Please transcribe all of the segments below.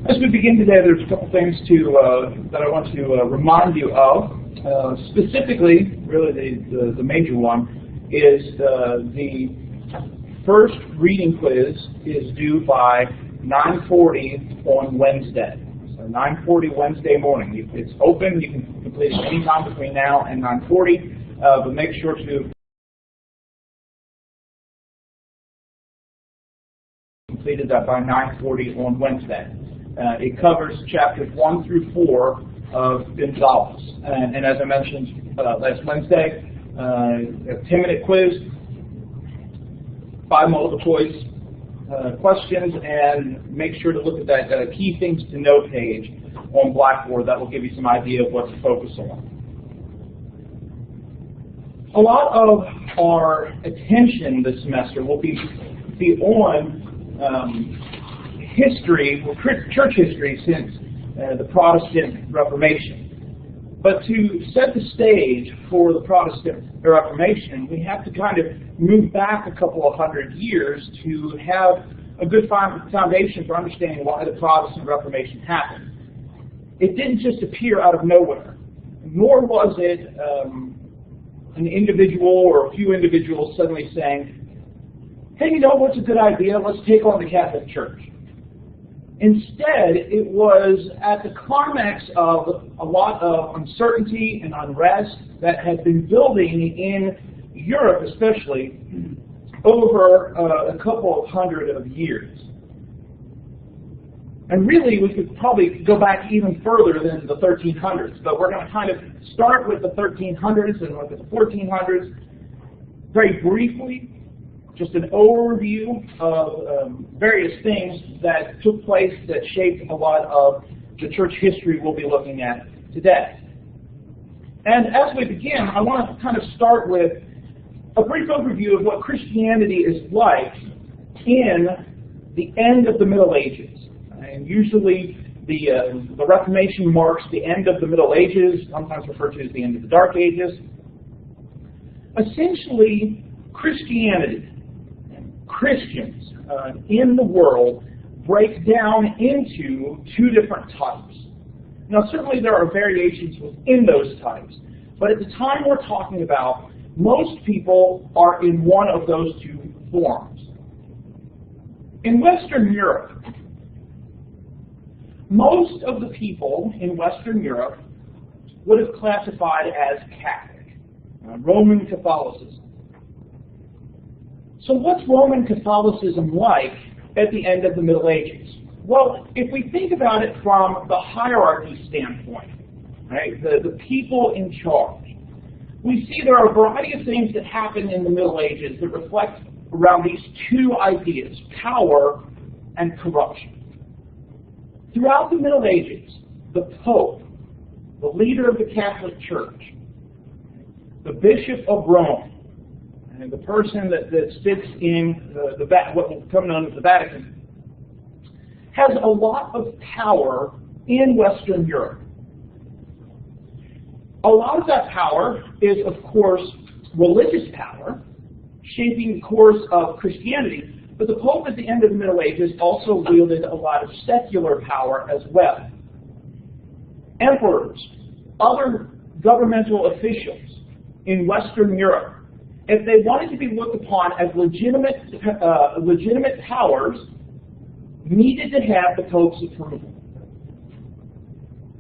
As we begin today, there's a couple things that I want to remind you of. Specifically, really the major one is the first reading quiz is due by 9:40 on Wednesday. So 9:40 Wednesday morning. It's open. You can complete it anytime between now and 9:40, but make sure to completed that by 9:40 on Wednesday. It covers chapters 1 through 4 of Gonzalez. And as I mentioned last Wednesday, a 10-minute quiz, 5 multiple choice questions, and make sure to look at that key things to know page on Blackboard. That will give you some idea of what to focus on. A lot of our attention this semester will be on history, or church history since the Protestant Reformation. But to set the stage for the Protestant Reformation, we have to kind of move back a couple of hundred years to have a good foundation for understanding why the Protestant Reformation happened. It didn't just appear out of nowhere, nor was it an individual or a few individuals suddenly saying, hey, you know what's a good idea? Let's take on the Catholic Church. Instead, it was at the climax of a lot of uncertainty and unrest that had been building in Europe, especially, over a couple of hundred of years. And really, we could probably go back even further than the 1300s, but we're going to kind of start with the 1300s and look at the 1400s very briefly. Just an overview of various things that took place that shaped a lot of the church history we'll be looking at today. And as we begin, I want to kind of start with a brief overview of what Christianity is like in the end of the Middle Ages. And usually the Reformation marks the end of the Middle Ages, sometimes referred to as the end of the Dark Ages. Essentially, Christianity, Christians in the world, break down into 2 different types. Now, certainly there are variations within those types, but at the time we're talking about, most people are in one of those 2 forms. In Western Europe, most of the people in Western Europe would have classified as Catholic, Roman Catholicism. So what's Roman Catholicism like at the end of the Middle Ages? Well, if we think about it from the hierarchy standpoint, right, the people in charge, we see there are a variety of things that happen in the Middle Ages that reflect around these 2 ideas, power and corruption. Throughout the Middle Ages, the Pope, the leader of the Catholic Church, the Bishop of Rome, and the person that sits in what will become known as the Vatican, has a lot of power in Western Europe. A lot of that power is, of course, religious power, shaping the course of Christianity, but the Pope at the end of the Middle Ages also wielded a lot of secular power as well. Emperors, other governmental officials in Western Europe, if they wanted to be looked upon as legitimate powers, needed to have the Pope's approval.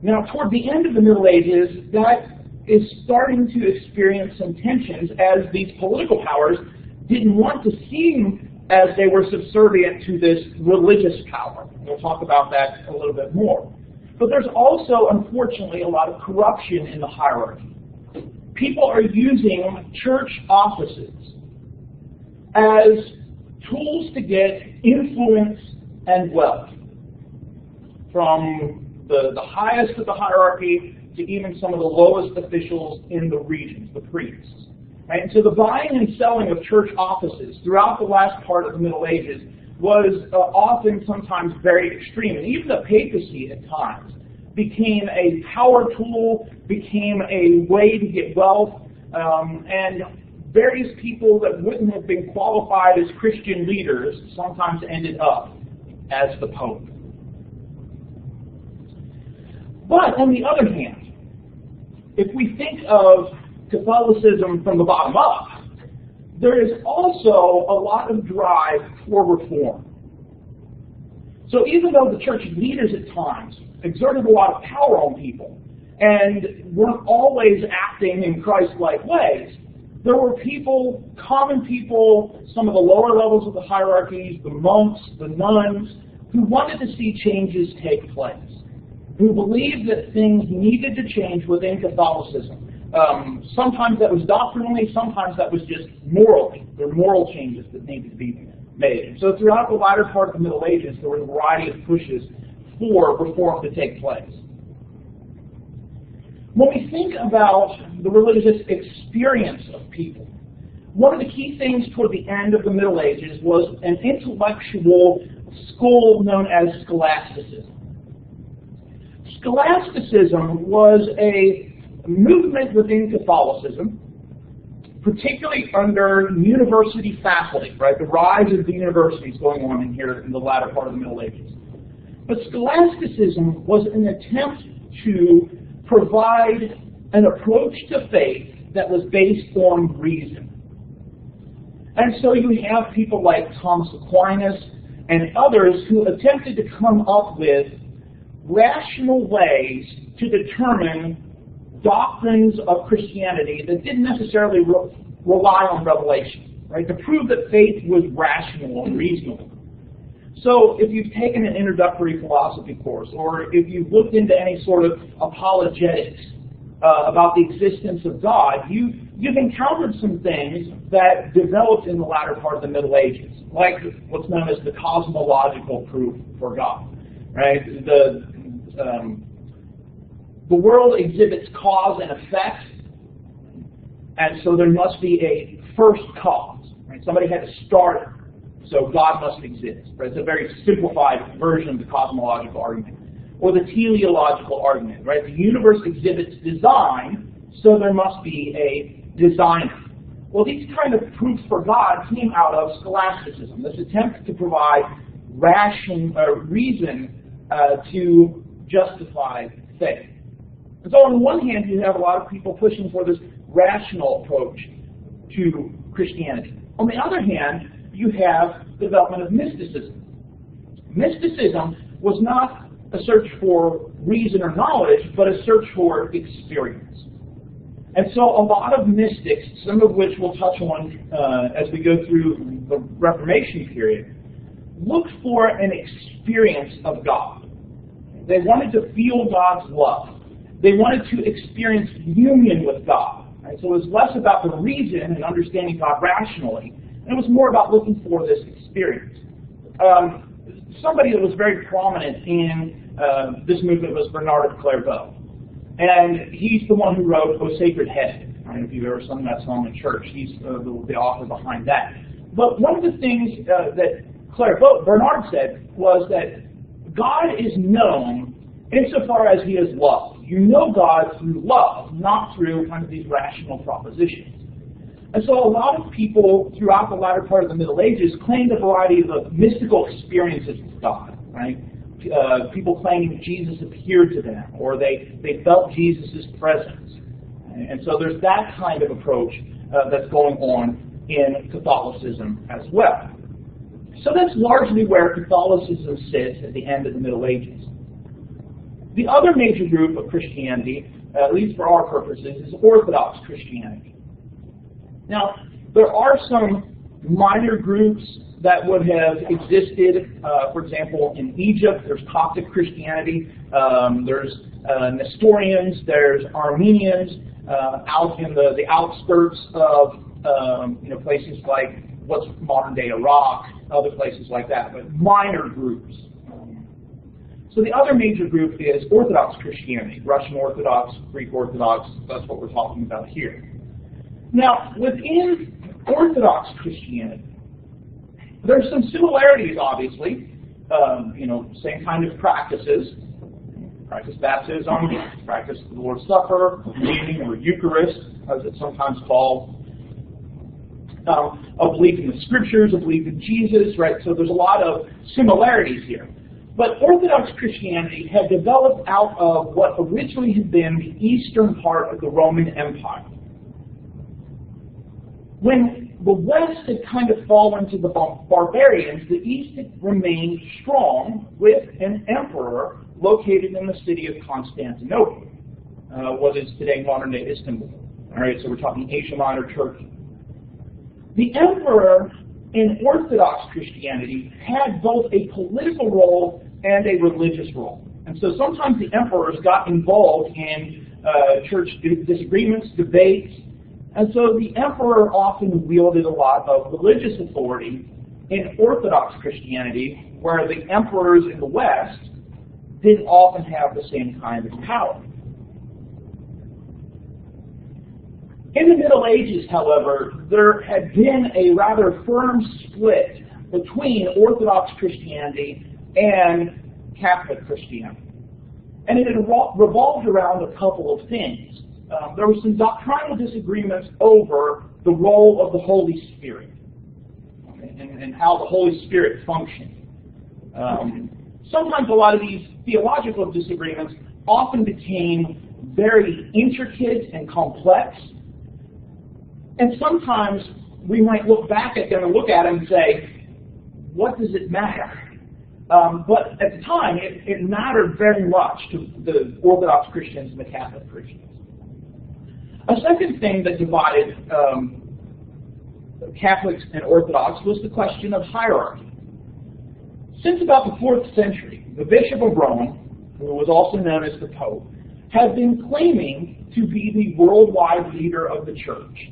Now, toward the end of the Middle Ages, that is starting to experience some tensions as these political powers didn't want to seem as they were subservient to this religious power. We'll talk about that a little bit more. But there's also, unfortunately, a lot of corruption in the hierarchy. People are using church offices as tools to get influence and wealth, from the highest of the hierarchy to even some of the lowest officials in the regions, the priests. Right? And so the buying and selling of church offices throughout the last part of the Middle Ages was often sometimes very extreme. And even the papacy at times became a power tool, became a way to get wealth, and various people that wouldn't have been qualified as Christian leaders sometimes ended up as the Pope. But on the other hand, if we think of Catholicism from the bottom up, there is also a lot of drive for reform. So even though the church leaders at times exerted a lot of power on people and weren't always acting in Christ-like ways, there were people, common people, some of the lower levels of the hierarchies, the monks, the nuns, who wanted to see changes take place, who believed that things needed to change within Catholicism. Sometimes that was doctrinally, sometimes that was just morally. There were moral changes that needed to be made. So throughout the latter part of the Middle Ages, there were a variety of pushes for reform to take place. When we think about the religious experience of people, one of the key things toward the end of the Middle Ages was an intellectual school known as scholasticism. Scholasticism was a movement within Catholicism, particularly under university faculty, right? The rise of the universities going on in here in the latter part of the Middle Ages. But scholasticism was an attempt to provide an approach to faith that was based on reason. And so you have people like Thomas Aquinas and others who attempted to come up with rational ways to determine doctrines of Christianity that didn't necessarily rely on revelation, right? To prove that faith was rational and reasonable. So if you've taken an introductory philosophy course, or if you've looked into any sort of apologetics about the existence of God, you've encountered some things that developed in the latter part of the Middle Ages, like what's known as the cosmological proof for God, right? The world exhibits cause and effect, and so there must be a first cause. Right? Somebody had to start it, so God must exist. Right? It's a very simplified version of the cosmological argument. Or the teleological argument. Right? The universe exhibits design, so there must be a designer. Well, these kind of proofs for God came out of scholasticism, this attempt to provide reason to justify faith. And so on one hand, you have a lot of people pushing for this rational approach to Christianity. On the other hand, you have the development of mysticism. Mysticism was not a search for reason or knowledge, but a search for experience. And so a lot of mystics, some of which we'll touch on as we go through the Reformation period, looked for an experience of God. They wanted to feel God's love. They wanted to experience union with God. Right? So it was less about the reason and understanding God rationally, and it was more about looking for this experience. Somebody that was very prominent in this movement was Bernard of Clairvaux. And he's the one who wrote O Sacred Head. I don't know if you've ever sung that song in church. He's the author behind that. But one of the things that Bernard said was that God is known insofar as he is love. You know God through love, not through kind of these rational propositions. And so a lot of people throughout the latter part of the Middle Ages claimed a variety of mystical experiences with God, right? People claiming that Jesus appeared to them, or they felt Jesus' presence. And so there's that kind of approach that's going on in Catholicism as well. So that's largely where Catholicism sits at the end of the Middle Ages. The other major group of Christianity, at least for our purposes, is Orthodox Christianity. Now, there are some minor groups that would have existed. For example, in Egypt, there's Coptic Christianity, there's Nestorians, there's Armenians, out in the outskirts of places like what's modern-day Iraq, other places like that, but minor groups. So the other major group is Orthodox Christianity, Russian Orthodox, Greek Orthodox, that's what we're talking about here. Now, within Orthodox Christianity, there's some similarities, obviously. Same kind of practices. Practice baptism, practice the Lord's Supper, communion or Eucharist, as it's sometimes called. a belief in the Scriptures, a belief in Jesus, right? So there's a lot of similarities here. But Orthodox Christianity had developed out of what originally had been the eastern part of the Roman Empire. When the West had kind of fallen to the barbarians, the East had remained strong with an emperor located in the city of Constantinople, what is today modern-day Istanbul. All right, so we're talking Asia Minor, Turkey. The emperor in Orthodox Christianity had both a political role and a religious role. And so sometimes the emperors got involved in church disagreements, debates, and so the emperor often wielded a lot of religious authority in Orthodox Christianity, where the emperors in the West didn't often have the same kind of power. In the Middle Ages, however, there had been a rather firm split between Orthodox Christianity and Catholic Christianity. And it had revolved around a couple of things. There were some doctrinal disagreements over the role of the Holy Spirit, okay, and how the Holy Spirit functioned. Sometimes a lot of these theological disagreements often became very intricate and complex. And sometimes we might look back at them and look at them and say, what does it matter? But at the time, it mattered very much to the Orthodox Christians and the Catholic Christians. A second thing that divided Catholics and Orthodox was the question of hierarchy. Since about the 4th century, the Bishop of Rome, who was also known as the Pope, had been claiming to be the worldwide leader of the Church,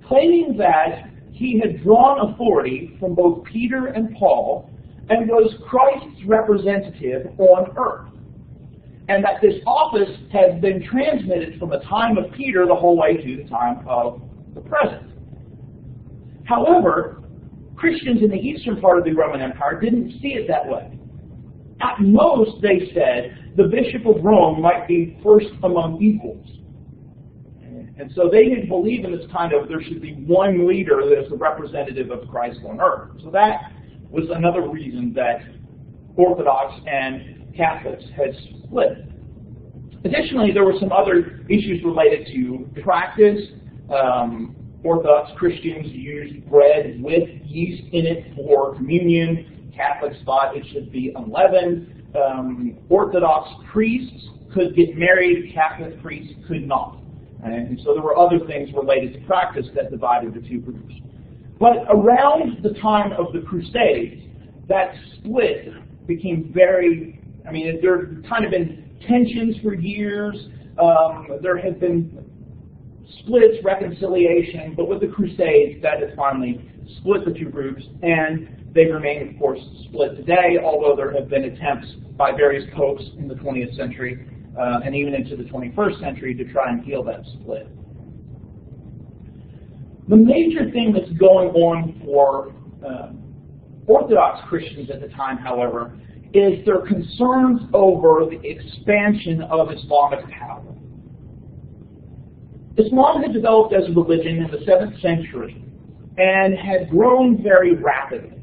claiming that he had drawn authority from both Peter and Paul and was Christ's representative on earth, and that this office had been transmitted from the time of Peter the whole way to the time of the present. However, Christians in the eastern part of the Roman Empire didn't see it that way. At most, they said, the Bishop of Rome might be first among equals. And so they didn't believe in this kind of, there should be one leader that is the representative of Christ on earth. So that was another reason that Orthodox and Catholics had split. Additionally, there were some other issues related to practice. Orthodox Christians used bread with yeast in it for communion. Catholics thought it should be unleavened. Orthodox priests could get married. Catholic priests could not. And so there were other things related to practice that divided the two groups. But around the time of the Crusades, that split became very, there had kind of been tensions for years. There had been splits, reconciliation, but with the Crusades, that has finally split the two groups, and they remain, of course, split today, although there have been attempts by various popes in the 20th century and even into the 21st century to try and heal that split. The major thing that's going on for Orthodox Christians at the time, however, is their concerns over the expansion of Islamic power. Islam had developed as a religion in the 7th century and had grown very rapidly.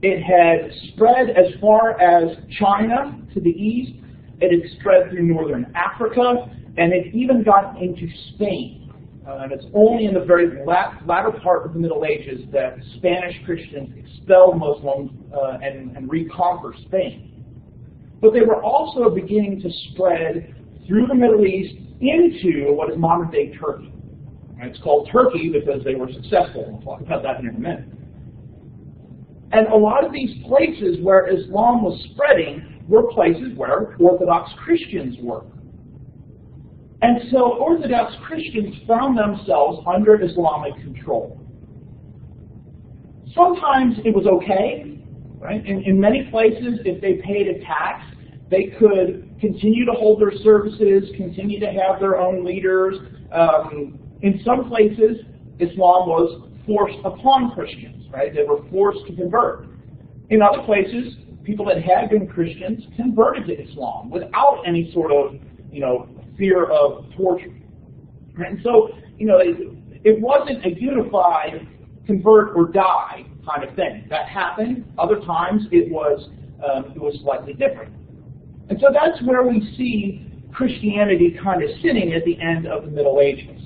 It had spread as far as China to the east. It had spread through northern Africa, and it even got into Spain. And it's only in the very latter part of the Middle Ages that Spanish Christians expelled Muslims and reconquered Spain. But they were also beginning to spread through the Middle East into what is modern-day Turkey. And it's called Turkey because they were successful. We'll talk about that in a minute. And a lot of these places where Islam was spreading were places where Orthodox Christians were. And so Orthodox Christians found themselves under Islamic control. Sometimes it was okay, right? In many places, if they paid a tax, they could continue to hold their services, continue to have their own leaders. In some places, Islam was forced upon Christians, right? They were forced to convert. In other places, people that had been Christians converted to Islam without any sort of, fear of torture. And so, it wasn't a unified convert or die kind of thing. That happened. Other times it was slightly different. And so that's where we see Christianity kind of sitting at the end of the Middle Ages.